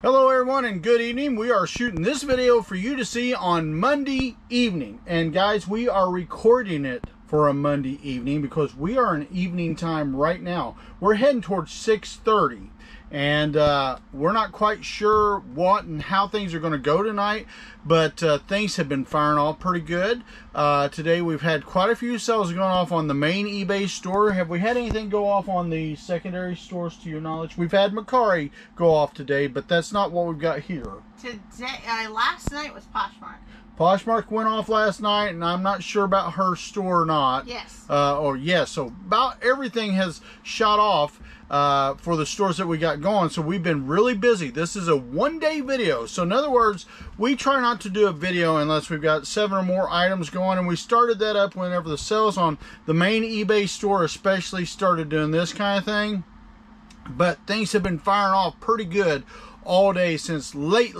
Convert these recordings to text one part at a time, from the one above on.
Hello everyone and good evening. We are shooting this video for you to see on Monday evening. And guys, we are recording it for a Monday evening because we are in evening time right now. We're heading towards 6:30 and we're not quite sure what and how things are going to go tonight, but things have been firing off pretty good. Today we've had quite a few sales going off on the main eBay store. Have we had anything go off on the secondary stores to your knowledge? We've had Mercari go off today, but that's not what we've got here. Today, last night was Poshmark. Poshmark went off last night, and I'm not sure about her store or not. Yes. So about everything has shot off for the stores that we got going. So we've been really busy. This is a one-day video. So in other words, we try not to do a video unless we've got 7 or more items going. And we started that up whenever the sales on the main eBay store especially started doing this kind of thing. But things have been firing off pretty good all day since late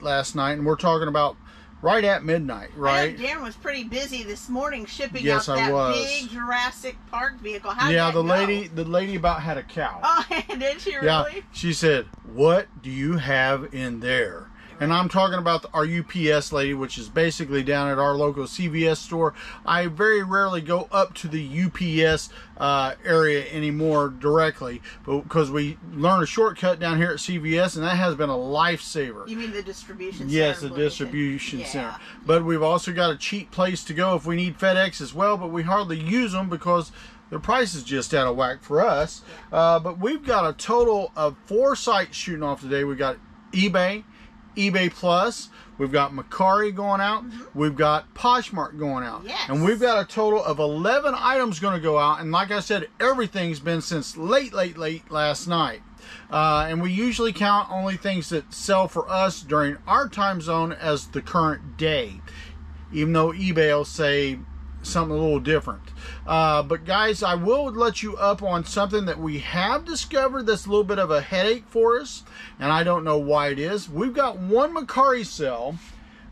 last night. And we're talking about right at midnight, right? I know Daren was pretty busy this morning shipping out that big Jurassic Park vehicle. How did yeah, that the lady about had a cow. Oh, did she really? Yeah, she said, "What do you have in there?" And I'm talking about our UPS lady, which is basically down at our local CVS store. I very rarely go up to the UPS area anymore directly, but because we learned a shortcut down here at CVS, and that has been a lifesaver. You mean the distribution center? Yes, the distribution center. But we've also got a cheap place to go if we need FedEx as well, but we hardly use them because the price is just out of whack for us. But we've got a total of 4 sites shooting off today. We got eBay Plus, we've got Mercari going out, we've got Poshmark going out, and we've got a total of 11 items going to go out. And like I said, everything's been since late last night. And we usually count only things that sell for us during our time zone as the current day, even though eBay will say something a little different. But guys, I will let you up on something that we have discovered that's a little bit of a headache for us, and I don't know why it is. We've got one Mercari sale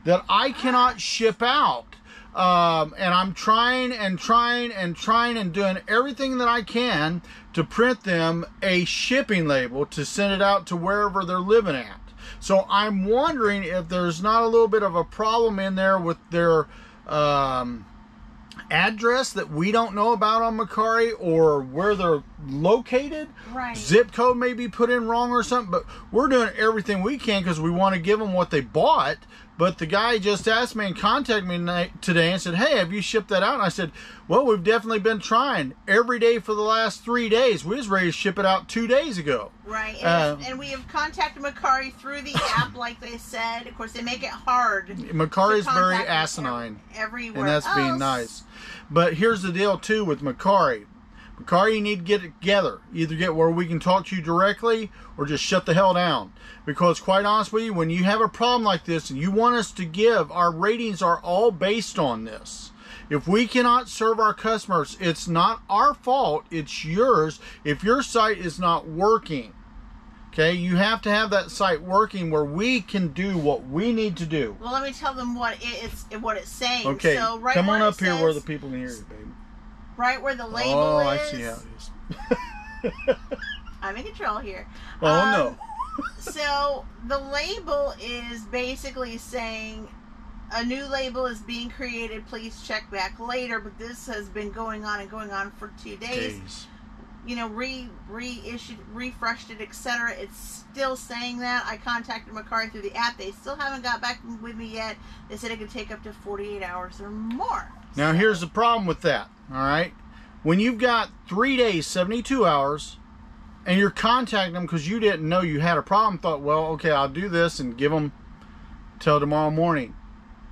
that I cannot ship out, and I'm trying and doing everything that I can to print them a shipping label to send it out to wherever they're living at. So I'm wondering if there's not a little bit of a problem in there with their address that we don't know about on Mercari, or where they're located. Right. Zip code may be put in wrong or something, but we're doing everything we can because we want to give them what they bought. But the guy just asked me and contacted me today and said, "Hey, have you shipped that out?" And I said, "Well, we've definitely been trying every day for the last 3 days. We was ready to ship it out 2 days ago." Right, and we have contacted Mercari through the app, like they said. Of course, they make it hard. Mercari is very asinine everywhere, and that's else. Being nice. But here's the deal too with Mercari. Mercari, you need to get it together. Either get where we can talk to you directly, or just shut the hell down. Because quite honest with you, when you have a problem like this and you want us to give, our ratings are all based on this. If we cannot serve our customers, it's not our fault, it's yours if your site is not working. Okay, you have to have that site working where we can do what we need to do. Well, let me tell them what it's saying. Okay, so right come on up here where the people can hear you, baby. Right where the label is. Oh, I see how it is. I'm in control here. Oh, no. So the label is basically saying a new label is being created. Please check back later. But this has been going on for 2 days. You know, reissued, refreshed it, etc. It's still saying that. I contacted Mercari through the app. They still haven't got back with me yet. They said it could take up to 48 hours or more. Now, here's the problem with that, all right? When you've got 3 days, 72 hours, and you're contacting them because you didn't know you had a problem, thought, well, okay, I'll do this and give them till tomorrow morning.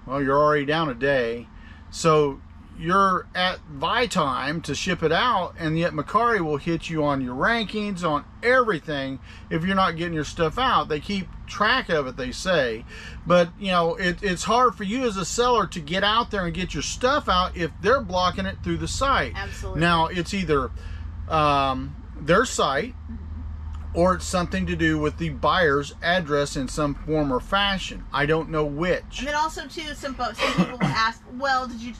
Well, you're already down a day. So you're at buy time to ship it out, and yet Mercari will hit you on your rankings, on everything, if you're not getting your stuff out. They keep track of it, they say. But, you know, it's hard for you as a seller to get out there and get your stuff out if they're blocking it through the site. Absolutely. Now, it's either their site, or it's something to do with the buyer's address in some form or fashion. I don't know which. And then also, too, some people will ask, well, did you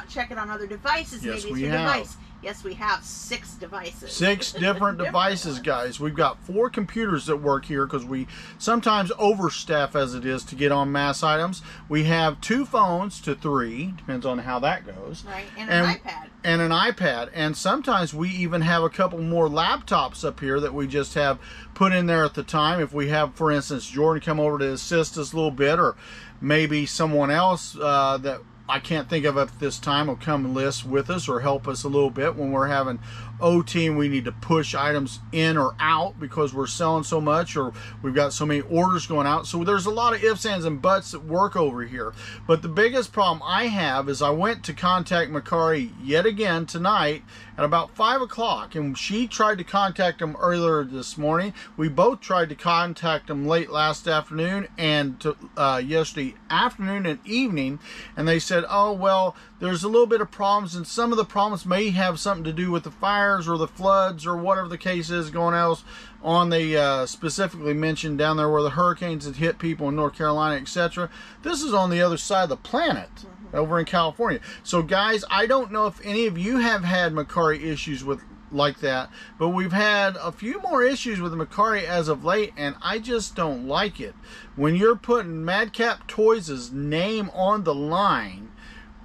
check it on other devices? Yes, Maybe we it's your have. device. Yes, we have 6 devices. 6 different devices, guys. We've got 4 computers that work here because we sometimes overstaff as it is to get on mass items. We have 2 phones to 3, depends on how that goes. Right, and an iPad. And an iPad. And sometimes we even have a couple more laptops up here that we just have put in there at the time. If we have, for instance, Jordan come over to assist us a little bit, or maybe someone else that I can't think of at this time will come and list with us or help us a little bit when we're having OT and we need to push items in or out because we're selling so much or we've got so many orders going out. So there's a lot of ifs, ands, and buts that work over here. But the biggest problem I have is I went to contact Mercari yet again tonight at about 5 o'clock, and she tried to contact them earlier this morning. We both tried to contact them late last afternoon and yesterday afternoon and evening, and they said, oh, well, there's a little bit of problems, and some of the problems may have something to do with the fires or the floods or whatever the case is going else on the specifically mentioned down there where the hurricanes had hit people in North Carolina, etc. This is on the other side of the planet, over in California. So guys, I don't know if any of you have had Mercari issues with like that, but we've had a few more issues with the Mercari as of late, and I just don't like it. When you're putting Madcap Toys' name on the line,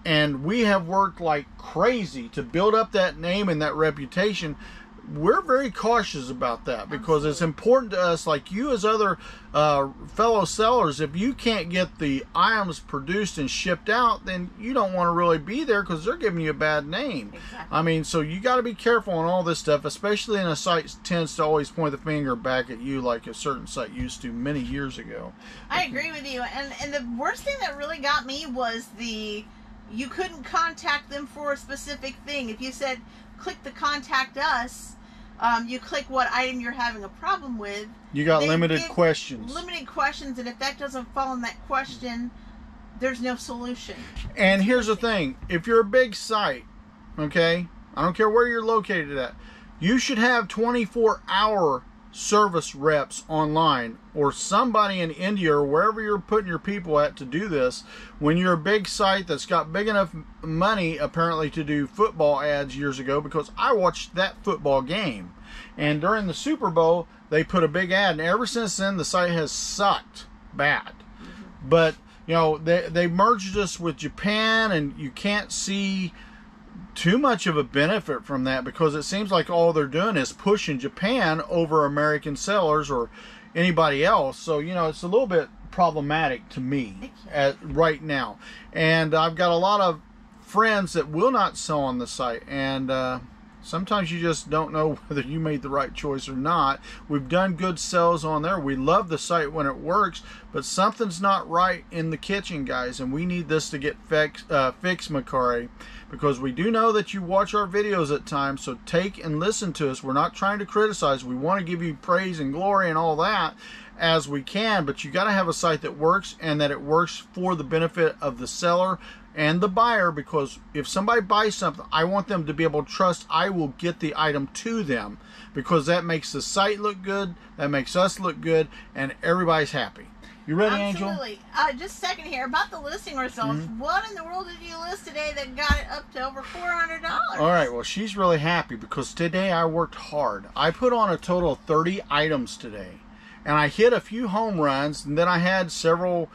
and we have worked like crazy to build up that name and that reputation, we're very cautious about that because it's important to us, like you as other fellow sellers. If you can't get the items produced and shipped out, then you don't want to really be there because they're giving you a bad name. Exactly. I mean, so you got to be careful on all this stuff, especially in a site that tends to always point the finger back at you like a certain site used to many years ago. I agree with you. And the worst thing that really got me was you couldn't contact them for a specific thing. If you said, click the contact us, you click what item you're having a problem with. You got limited questions. Limited questions, and if that doesn't fall in that question, there's no solution. And here's the thing. If you're a big site, okay, I don't care where you're located at, you should have 24-hour service reps online, or somebody in India or wherever you're putting your people at to do this. When you're a big site that's got big enough money apparently to do football ads years ago, because I watched that football game, and during the Super Bowl they put a big ad, and ever since then the site has sucked bad. But you know, they merged us with Japan, and you can't see too much of a benefit from that because it seems like all they're doing is pushing Japan over American sellers or anybody else. So, you know, it's a little bit problematic to me right now. And I've got a lot of friends that will not sell on the site, and sometimes you just don't know whether you made the right choice or not. We've done good sales on there. We love the site when it works, but something's not right in the kitchen, guys, and we need this to get fixed, Mercari, because we do know that you watch our videos at times, so take and listen to us. We're not trying to criticize. We want to give you praise and glory and all that as we can, but you got to have a site that works, and that it works for the benefit of the seller and the buyer, because if somebody buys something, I want them to be able to trust I will get the item to them, because that makes the site look good, that makes us look good, and everybody's happy. You ready, Angel? Absolutely. Just a second here. About the listing results, what in the world did you list today that got it up to over $400? All right, well, she's really happy because today I worked hard. I put on a total of 30 items today, and I hit a few home runs, and then I had several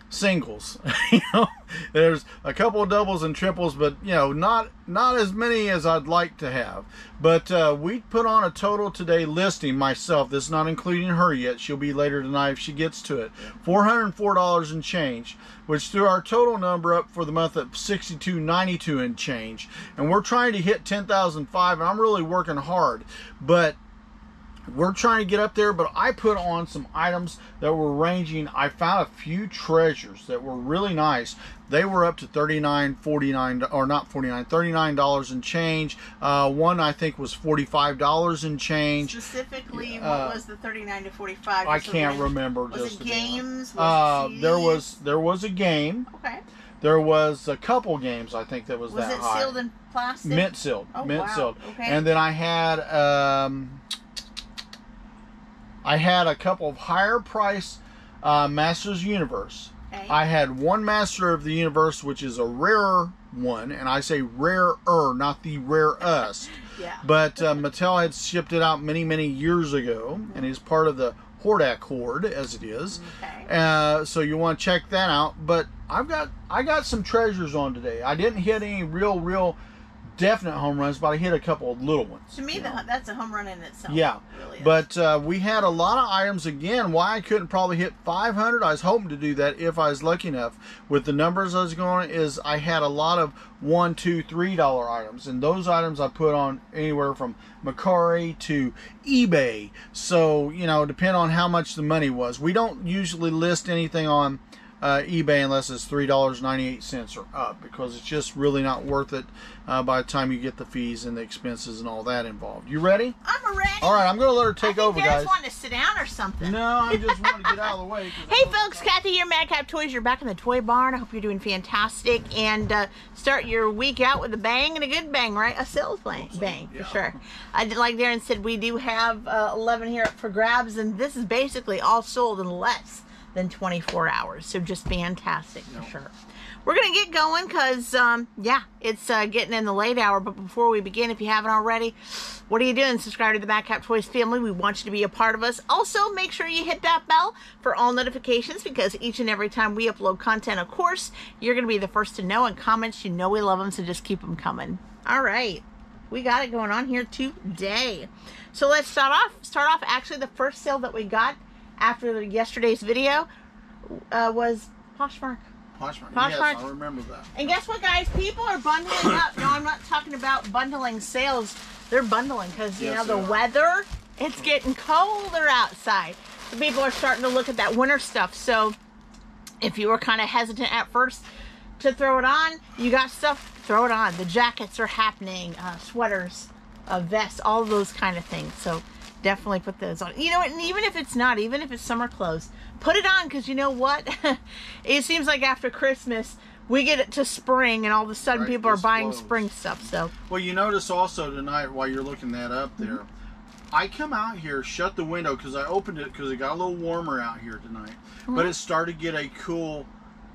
singles. You know, there's a couple of doubles and triples, but you know, not as many as I'd like to have. But we put on a total today listing myself. This is not including her yet. She'll be later tonight if she gets to it. $404 and change, which threw our total number up for the month at $62.92 and change. And we're trying to hit 10,005, and I'm really working hard. But we're trying to get up there, but I put on some items that were ranging. I found a few treasures that were really nice. They were up to $39 and change. One I think was $45 and change. Specifically, what was the $39 to $45? I can't remember. Was it games? Was it CDs? There was a game. Okay. There was a couple games, I think, that was that high. Was it sealed in plastic? Mint sealed. Oh, mint wow. sealed. Okay. And then I had a couple of higher price Masters Universe. Okay. I had one Master of the Universe, which is a rarer one, and I say rarer, not the rarest. Yeah. But Mattel had shipped it out many, many years ago, and is part of the Hordak Horde, as it is. Okay. So you want to check that out. But I got some treasures on today. I didn't hit any real definite home runs, but I hit a couple of little ones. To me, that's a home run in itself. Yeah. Really is. But we had a lot of items. Again, why I couldn't probably hit 500, I was hoping to do that if I was lucky enough. With the numbers I was going, is I had a lot of $1, $2, $3 items. And those items I put on anywhere from Mercari to eBay. So, you know, depending on how much the money was. We don't usually list anything on eBay unless it's $3.98 or up, because it's just really not worth it by the time you get the fees and the expenses and all that involved. You ready? I'm ready. All right, I'm going to let her take over, guys. I just wanting to sit down or something. No, I just want to get out of the way. Hey folks, Kathy here, Madcap Toys. You're back in the toy barn. I hope you're doing fantastic, and start your week out with a bang and a good bang, right? A sales bang for sure. Like Daren said, we do have 11 here up for grabs, and this is basically all sold in less than 24 hours. So just fantastic for sure. We're going to get going because, yeah, it's getting in the late hour. But before we begin, if you haven't already, what are you doing? Subscribe to the Madcap Toys family. We want you to be a part of us. Also, make sure you hit that bell for all notifications, because each and every time we upload content, of course, you're going to be the first to know. And comments, you know we love them, so just keep them coming. All right. We got it going on here today. So let's start off. Actually, the first sale that we got after yesterday's video was Poshmark. Poshmark. Yes, I remember that. And guess what, guys? People are bundling up. No, I'm not talking about bundling sales. They're bundling because, you know, the weather, it's getting colder outside. So people are starting to look at that winter stuff. So if you were kind of hesitant at first to throw it on, you got stuff, throw it on. The jackets are happening, sweaters, vests, all of those kind of things. So definitely put those on. You know, and even if it's summer clothes, put it on, because you know what? It seems like after Christmas, we get it to spring, and all of a sudden people are buying spring stuff. So, well, you notice also tonight, while you're looking that up there, I come out here, shut the window, because I opened it because it got a little warmer out here tonight. But it started to get a cool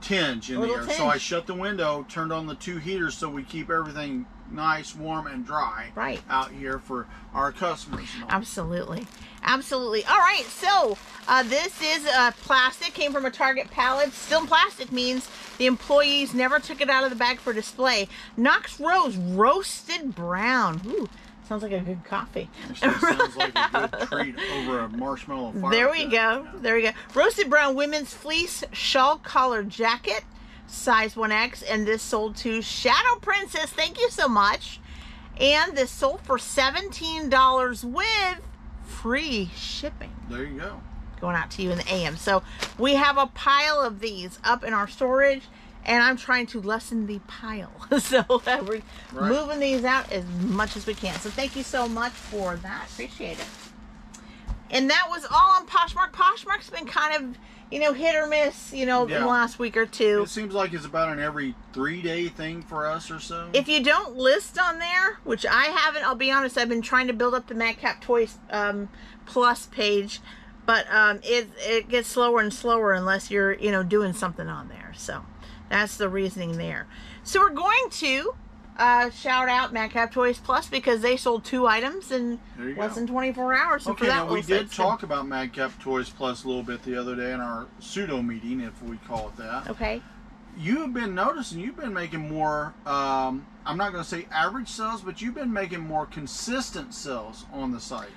tinge in the air. So I shut the window, turned on the 2 heaters so we keep everything nice, warm, and dry out here for our customers. Absolutely. Absolutely. All right, so this is plastic, came from a Target pallet. Still in plastic means the employees never took it out of the bag for display. Knox Rose Roasted Brown. Ooh, sounds like a good coffee. Actually, sounds like a good treat over a marshmallow fire. There we go. There we go. Roasted Brown Women's Fleece Shawl Collar Jacket, size 1X, and this sold to Shadow Princess. Thank you so much. And this sold for $17 with free shipping. There you go. Going out to you in the AM. So we have a pile of these up in our storage, and I'm trying to lessen the pile. So we're moving these out as much as we can. So thank you so much for that. Appreciate it. And that was all on Poshmark. Poshmark's been kind of, you know, hit or miss, you know, in the last week or two. It seems like it's about an every 3-day thing for us or so. If you don't list on there, which I haven't, I'll be honest, I've been trying to build up the Madcap Toys Plus page, but it gets slower and slower unless you're, you know, doing something on there. So that's the reasoning there. So we're going to shout out Madcap Toys Plus, because they sold 2 items in less than 24 hours. So okay, now we did talk about Madcap Toys Plus a little bit the other day in our pseudo meeting, if we call it that. Okay. You have been noticing you've been making more, I'm not going to say average sales, but you've been making more consistent sales on the site.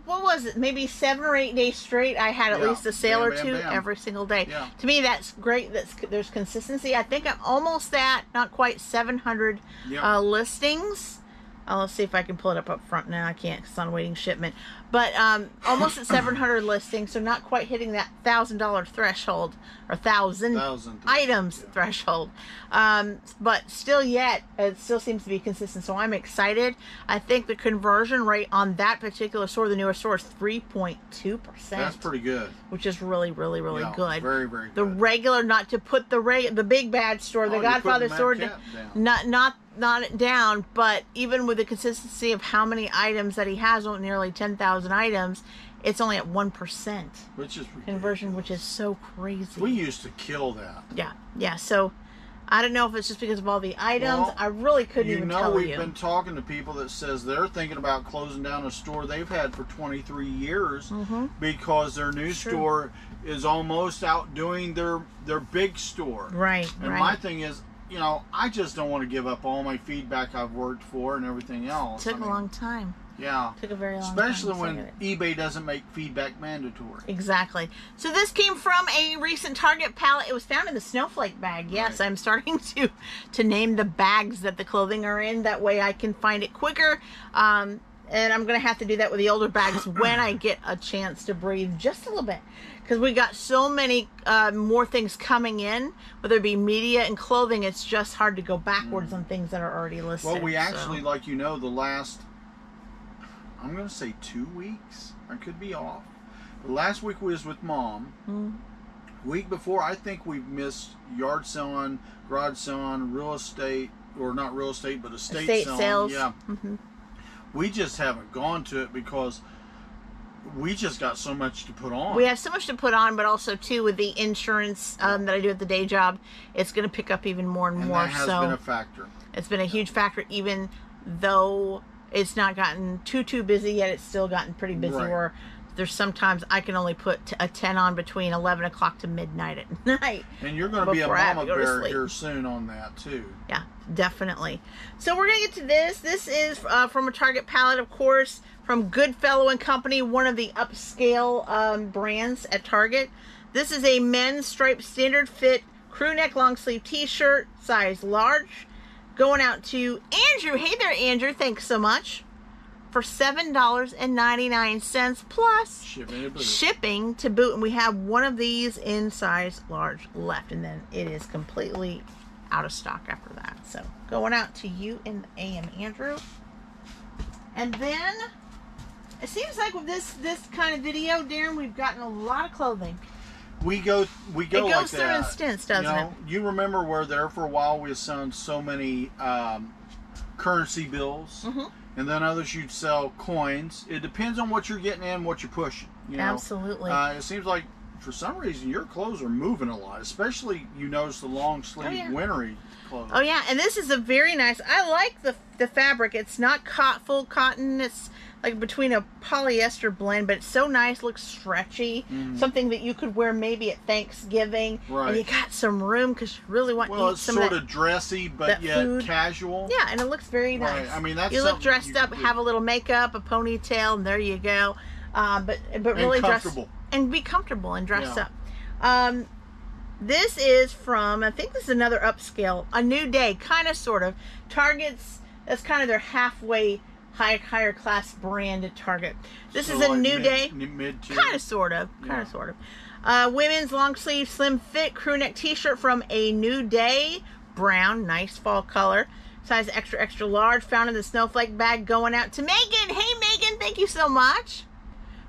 What was it? Maybe 7 or 8 days straight, I had at least a sale or two every single day. Yeah. To me, that's great. There's consistency. I think I'm almost at, not quite 700 listings. Let's see if I can pull it up front now. I can't because it's on waiting shipment. But almost at 700 listings, so not quite hitting that $1,000 threshold, or 1,000 items threshold. But still yet, it still seems to be consistent, so I'm excited. I think the conversion rate on that particular store, the newer store, is 3.2%. That's pretty good. Which is really, really, really good. Very, very good. The regular, not to put the big bad store, the Godfather store, not down, but even with the consistency of how many items that he has, nearly 10,000 items, it's only at 1%. Which is conversion, which is so crazy. We used to kill that. Yeah. So I don't know if it's just because of all the items. Well, I really couldn't even tell you. We've been talking to people that says they're thinking about closing down a store they've had for 23 years because their new store is almost outdoing their big store. Right. And my thing is, you know, I just don't want to give up all my feedback I've worked for and everything else. Took a long time. Yeah. Took a very long Especially time. when eBay doesn't make feedback mandatory. Exactly. So this came from a recent Target pallet. It was found in the snowflake bag. Yes, I'm starting to name the bags that the clothing are in. That way I can find it quicker. And I'm going to have to do that with the older bags when I get a chance to breathe just a little bit. Because we got so many more things coming in, whether it be media and clothing, it's just hard to go backwards on things that are already listed. Well, we actually, like you know, the last, I'm going to say 2 weeks. I could be off. The last week was with Mom. Week before, I think we've missed yard selling, garage selling, real estate, or not real estate, but estate selling. Sales. Yeah. We just haven't gone to it because we just got so much to put on. We have so much to put on, but also too with the insurance that I do at the day job, it's going to pick up even more and more. That has been a factor. It's been a huge factor, even though it's not gotten too busy yet. It's still gotten pretty busy. Where there's sometimes I can only put a 10 on between 11 o'clock to midnight at night. And you're going to be a mama bear here soon on that too. Yeah, definitely. So we're going to get to this. This is from a Target pallet, of course, from Goodfellow and Company, one of the upscale brands at Target. This is a men's striped standard fit crew neck long sleeve t-shirt, size large, going out to Andrew. Hey there, Andrew. Thanks so much. For $7.99 plus shipping to boot. And we have one of these in size large left. And then it is completely out of stock after that. So going out to you in the AM, Andrew. And then it seems like with this kind of video, Darren, we've gotten a lot of clothing. We go like that. It goes through in stints, doesn't it? You remember where there for a while we selling so many currency bills. And then others you'd sell coins. It depends on what you're getting in, what you're pushing. You know? Absolutely. It seems like for some reason your clothes are moving a lot, especially you notice the long sleeve wintry clothes. Oh yeah, and this is a very nice. I like the fabric. It's not full cotton. It's like between a polyester blend, but it's so nice. Looks stretchy. Something that you could wear maybe at Thanksgiving, and you got some room because you really want to eat some of that. Well, it's sort of dressy, but yet food. Casual. Yeah, and it looks very nice. I mean, that's you look dressed up, have a little makeup, a ponytail, and there you go. But really comfortable. And be comfortable and dressed up. This is from, I think this is another upscale, A New Day, kind of, sort of. Target's, that's kind of their halfway higher class brand at Target. This is a New Day, kind of, sort of, women's long sleeve slim fit crew neck t-shirt from A New Day, brown, nice fall color, size extra large, found in the snowflake bag, going out to Megan. Hey Megan, thank you so much.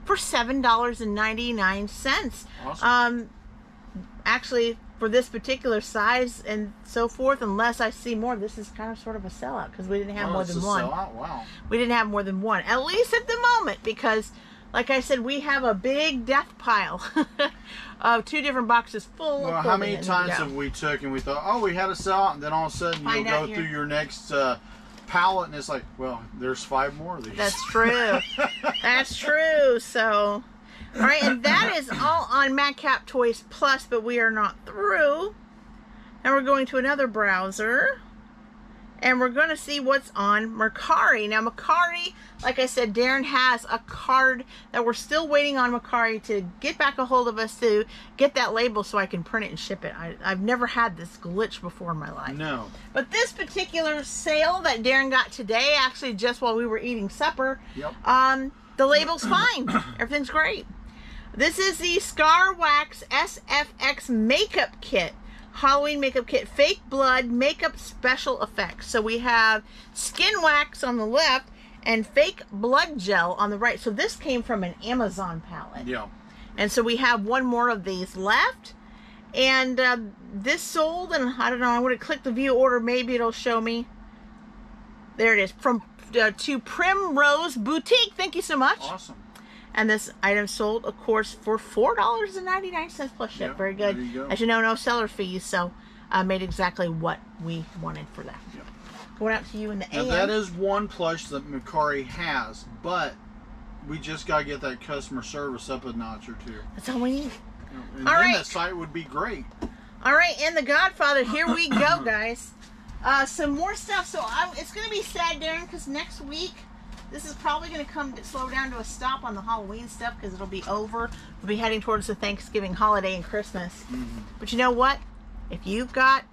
For $7.99. Awesome. Actually, for this particular size and so forth, unless I see more, this is kind of sort of a sellout because we didn't have more than one. Wow. We didn't have more than one, at least at the moment, because, like I said, we have a big death pile of 2 different boxes full of clothing. How many times have we took and we thought, oh, we had a sellout, and then all of a sudden you'll go through your next pallet and it's like, well, there's 5 more of these. That's true. That's true. So, all right, and that is all on Madcap Toys Plus, but we are not through. Now we're going to another browser, and we're going to see what's on Mercari. Now, Mercari, like I said, Darren has a card that we're still waiting on Mercari to get back a hold of us to get that label so I can print it and ship it. I've never had this glitch before in my life. No. But this particular sale that Darren got today, actually just while we were eating supper, the label's fine. Everything's great. This is the Scar Wax SFX Makeup Kit. Halloween makeup kit, fake blood makeup special effects. So we have skin wax on the left and fake blood gel on the right. So this came from an Amazon palette. Yeah. And so we have one more of these left. And this sold, and I don't know, I'm going to click the view order. Maybe it'll show me. There it is. From to Primrose Boutique. Thank you so much. Awesome. And this item sold, of course, for $4.99 plus ship. Yep, Very good. there you go. As you know, no seller fees, so made exactly what we wanted for that. Yep. Going out to you in the AM. Now that is one plush that Mercari has, but we just got to get that customer service up a notch or two. That's all we need. And all then right. that site would be great. All right, and The Godfather, here we go, guys. Some more stuff. So it's going to be sad, Darren, because next week, this is probably going to slow down to a stop on the Halloween stuff because it'll be over. We'll be heading towards the Thanksgiving holiday and Christmas. But you know what? If you've got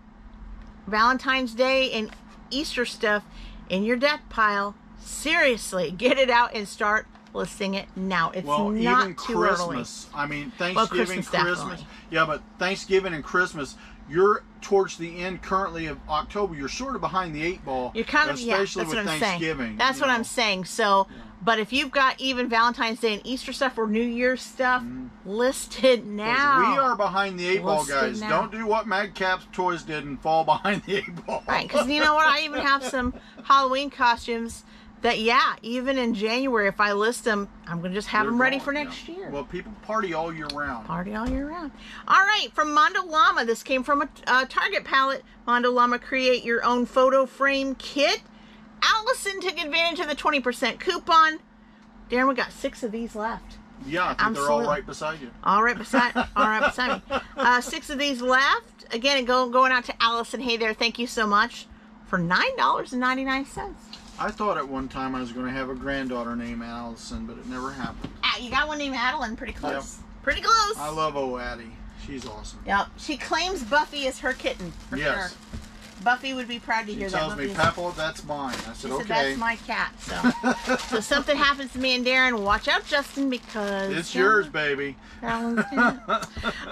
Valentine's Day and Easter stuff in your deck pile, seriously, get it out and start listing it now. It's not even too Christmas. early. I mean, Thanksgiving, Christmas. Christmas. Yeah, but Thanksgiving and Christmas, you're towards the end currently of October. You're sort of behind the 8 ball. You're kind of, especially that's with what I'm Thanksgiving. Saying. That's what I'm saying. So, but if you've got even Valentine's Day and Easter stuff or New Year's stuff, list it now. We are behind the 8 ball, List it guys. now. Don't do what Madcap Toys did and fall behind the 8 ball. Right, because you know what? I even have some Halloween costumes that, even in January, if I list them, I'm going to just have them ready for next year. Well, people party all year round. Party all year round. All right, from Mondo Llama. This came from a Target palette. Mondo Llama, create your own photo frame kit. Allison took advantage of the 20% coupon. Darren, we got 6 of these left. Yeah, I think they're all right beside you. All right beside me. 6 of these left. Again, going out to Allison. Hey there, thank you so much. For $9.99. I thought at one time I was going to have a granddaughter named Allison, but it never happened. You got one named Adeline. Pretty close. Yep. Pretty close. I love old Addie. She's awesome. Yep. She claims Buffy is her kitten. For sure. Buffy would be proud to hear that. She tells me, Papa, that's mine. I said, okay. That's my cat. So, so something happens to me and Darren, watch out, Justin, because it's yours, baby. All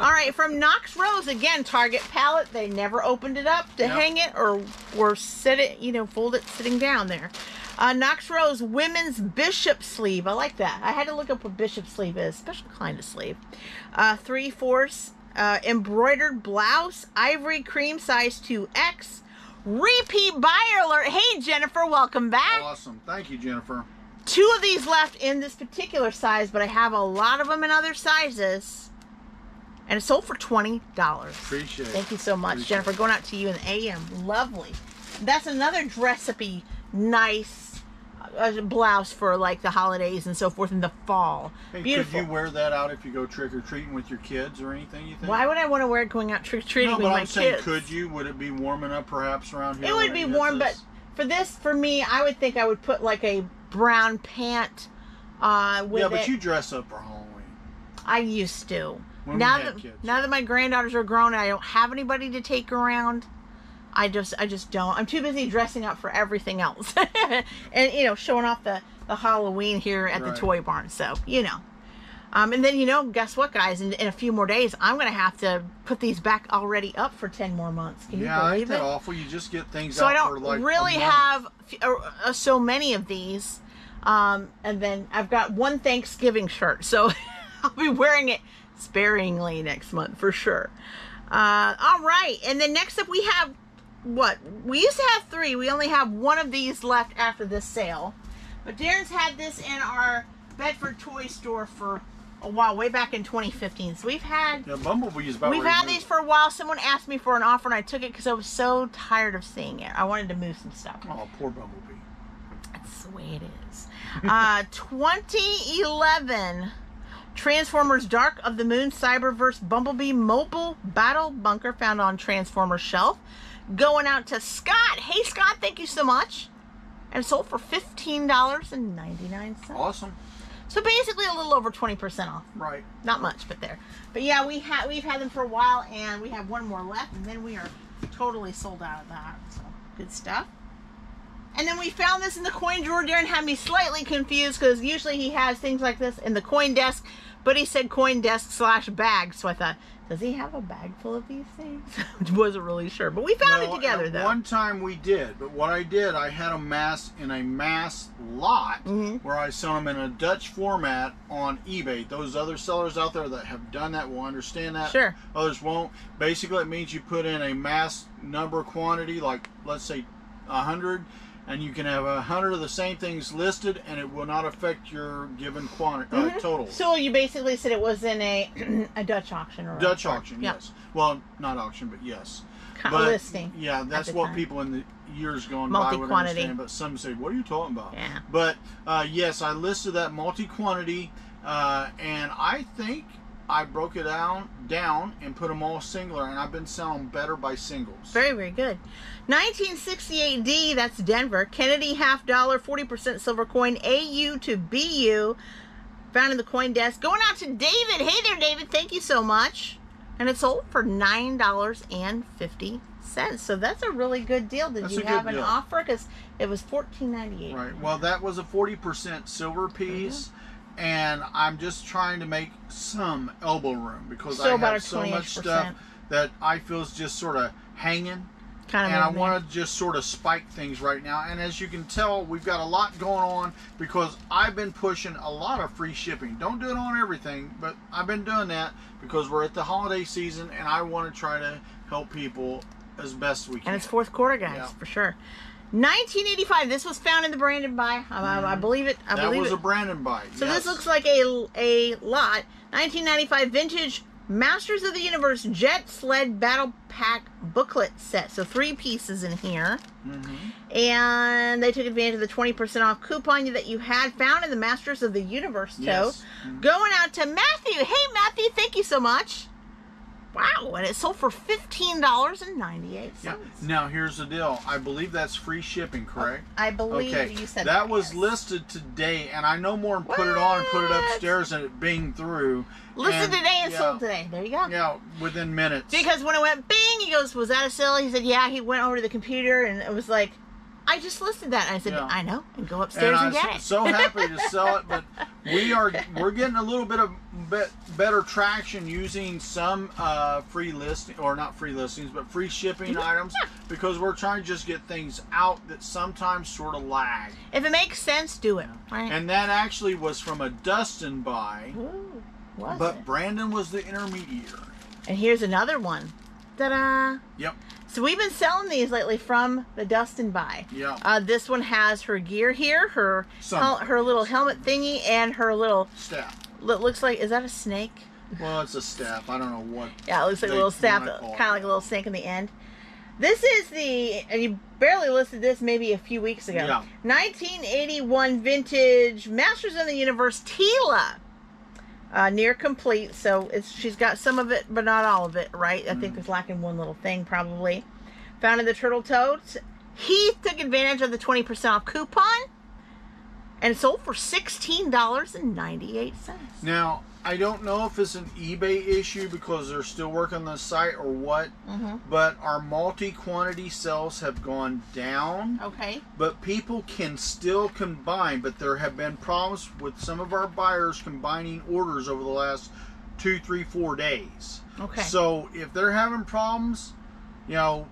right, from Knox Rose, again, Target palette. They never opened it up to hang it or set it, fold it sitting down there. Knox Rose women's bishop sleeve. I like that. I had to look up what bishop sleeve is. Special kind of sleeve. 3/4 embroidered blouse, ivory cream size 2X. Repeat buyer alert. Hey, Jennifer, welcome back. Awesome. Thank you, Jennifer. 2 of these left in this particular size, but I have a lot of them in other sizes. And it sold for $20. Appreciate it. Thank you so much, Jennifer. Going out to you in the AM. Lovely. That's another dress-up-y, nice blouse for like the holidays and so forth in the fall. Hey, beautiful. Could you wear that out if you go trick-or-treating with your kids or anything, you think? Why would I want to wear it going out trick-or-treating with my kids? No, but I'm saying, could you? Would it be warm enough perhaps around here? It would be warm, but for me, I would think I would put like a brown pant with Yeah, but you dress up for Halloween. I used to. When now we had that kids. Now that my granddaughters are grown and I don't have anybody to take around, I just don't. I'm too busy dressing up for everything else. And, showing off the Halloween here at the Toy Barn. So, and then, guess what, guys? In a few more days, I'm going to have to put these back already up for 10 more months. Can you believe ain't that it? awful? You just get things So out I don't for like really a month. have so many of these. And then I've got one Thanksgiving shirt. So I'll be wearing it sparingly next month for sure. All right. And then next up we have we used to have 3. We only have 1 of these left after this sale. But Darren's had this in our Bedford toy store for a while, way back in 2015. So we've had Bumblebee's about we've had these for a while. Someone asked me for an offer and I took it because I was so tired of seeing it. I wanted to move some stuff. Oh, poor Bumblebee. That's the way it is. 2011 Transformers Dark of the Moon Cyberverse Bumblebee Mobile Battle Bunker, found on Transformers Shelf. Going out to Scott. Hey, Scott, thank you so much. And sold for $15.99. Awesome. So basically a little over 20% off. Right. Not much, but there. But yeah, we've had them for a while, and we have 1 more left, and then we are totally sold out of that. So good stuff. And then we found this in the coin drawer. Darren had me slightly confused because usually he has things like this in the coin desk, but he said coin desk / bag. So I thought, does he have a bag full of these things? I wasn't really sure, but we found it together though. One time we did, but what I did, I had them in a mass lot where I sell them in a Dutch format on eBay. Those other sellers out there that have done that will understand that. Sure. Others won't. Basically, it means you put in a mass number quantity, like let's say 100, and you can have 100 of the same things listed, and it will not affect your given quantity total. So you basically said it was in a Dutch auction, or Dutch auction, yes. Well, not auction, but yes. Listing. Yeah, that's what people in the years going by would understand. But some say, "What are you talking about?" Yeah. But yes, I listed that multi-quantity, and I think I broke it down and put them all singular, and I've been selling better by singles. Very, very good. 1968D, that's Denver. Kennedy $half, 40% silver coin, AU to BU. Found in the coin desk. Going out to David. Hey there, David. Thank you so much. And it sold for $9.50. So that's a really good deal. Did you have an offer? Because it was $14.98. Right. Well, that was a 40% silver piece. And I'm just trying to make some elbow room because I have so much stuff that I feel is just sort of hanging. And I want to just sort of spike things right now. And as you can tell, we've got a lot going on because I've been pushing a lot of free shipping. Don't do it on everything, but I've been doing that because we're at the holiday season and I want to try to help people as best we can. And it's fourth quarter, guys, for sure. 1985. This was found in the Brandon buy. I believe it. That was a Brandon buy. So this looks like a lot. 1995 vintage Masters of the Universe Jet Sled Battle Pack booklet set. So 3 pieces in here. And they took advantage of the 20% off coupon that you had found in the Masters of the Universe tote. Going out to Matthew. Hey, Matthew, thank you so much. Wow, and it sold for $15.98. Yeah. Now, here's the deal. I believe that's free shipping, correct? I believe you said that. That was listed today, and I no more than put it on and put it upstairs and it binged through. Listed today and sold today. There you go. Yeah, within minutes. Because when it went bing, he goes, was that a sale? He said, yeah. He went over to the computer, and it was like, I just listed that. And I said, I know, and go upstairs and get it. I'm so happy to sell it, but we're getting a little bit better traction using some free listing, or not free listings, but free shipping items, because we're trying to just get things out that sometimes sort of lag. If it makes sense, do it. Right. And that actually was from a Dustin buy, but Brandon was the intermediary. And here's another one. Ta-da! Yep. So we've been selling these lately from the Dustin buy. Yeah. This one has her gear here, her little helmet thingy, and her little staff. Looks like, is that a snake? Well, it's a staff. I don't know what. Yeah, it looks like a little staff, kind of like a little snake in the end. This is and you barely listed this maybe a few weeks ago. Yeah. 1981 vintage Masters of the Universe Tila. Near complete, so she's got some of it, but not all of it, right? I think there's lacking one little thing, probably. Found in the Turtle Totes. Heath took advantage of the 20% off coupon and sold for $16.98. Now, I don't know if it's an eBay issue because they're still working on the site or what, but our multi-quantity sales have gone down. Okay. But people can still combine, but there have been problems with some of our buyers combining orders over the last 2, 3, 4 days. Okay. So if they're having problems, you know,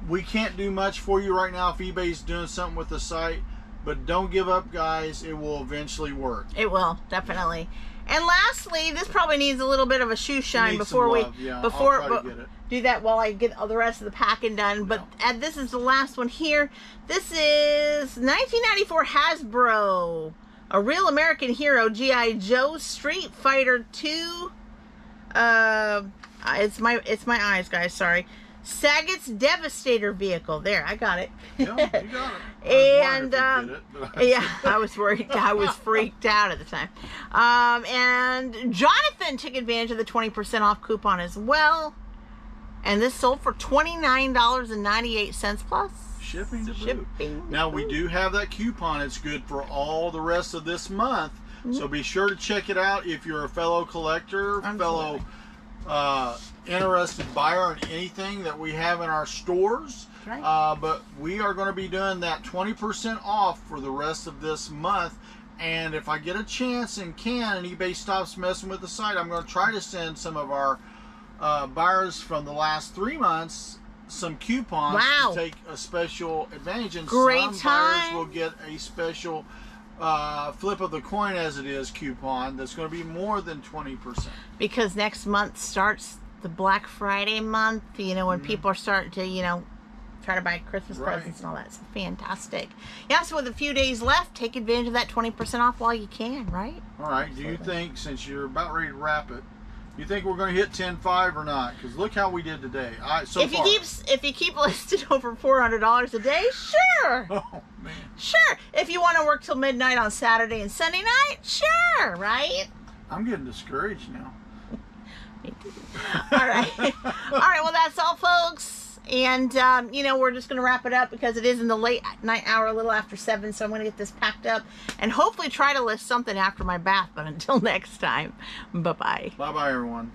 we can't do much for you right now if eBay's doing something with the site, but don't give up, guys. It will eventually work. It will, definitely. And lastly, this probably needs a little bit of a shoe shine before we do that while I get the rest of the packing done. But this is the last one here. This is 1994 Hasbro, a Real American Hero G.I. Joe Street Fighter 2. It's my eyes, guys. Sorry. Saget's Devastator vehicle. There, I got it. Yeah, you got it. And yeah, I was worried. I was freaked out at the time. And Jonathan took advantage of the 20% off coupon as well. And this sold for $29.98 plus shipping to boot. Now we do have that coupon. It's good for all the rest of this month. So be sure to check it out if you're a fellow collector, interested buyer in anything that we have in our stores. Right. But we are going to be doing that 20% off for the rest of this month. And if I get a chance and eBay stops messing with the site, I'm going to try to send some of our buyers from the last 3 months some coupons to take a special advantage. And some buyers will get a special flip of the coin as it is coupon that's going to be more than 20%. Because next month starts the Black Friday month, you know, when people are starting to, you know, try to buy Christmas presents and all that. So fantastic. Yeah, so with a few days left, take advantage of that 20% off while you can, right? All right. Do you think, since you're about ready to wrap it, you think we're going to hit 10.5 or not? Because look how we did today. If you keep listed over $400 a day, sure. Oh man. Sure. If you want to work till midnight on Saturday and Sunday night, sure, right? I'm getting discouraged now. Me too. All right. All right. Well, that's all, folks. And, you know, we're just going to wrap it up because it is in the late night hour, a little after 7. So I'm going to get this packed up and hopefully try to list something after my bath. But until next time, bye-bye. Bye-bye, everyone.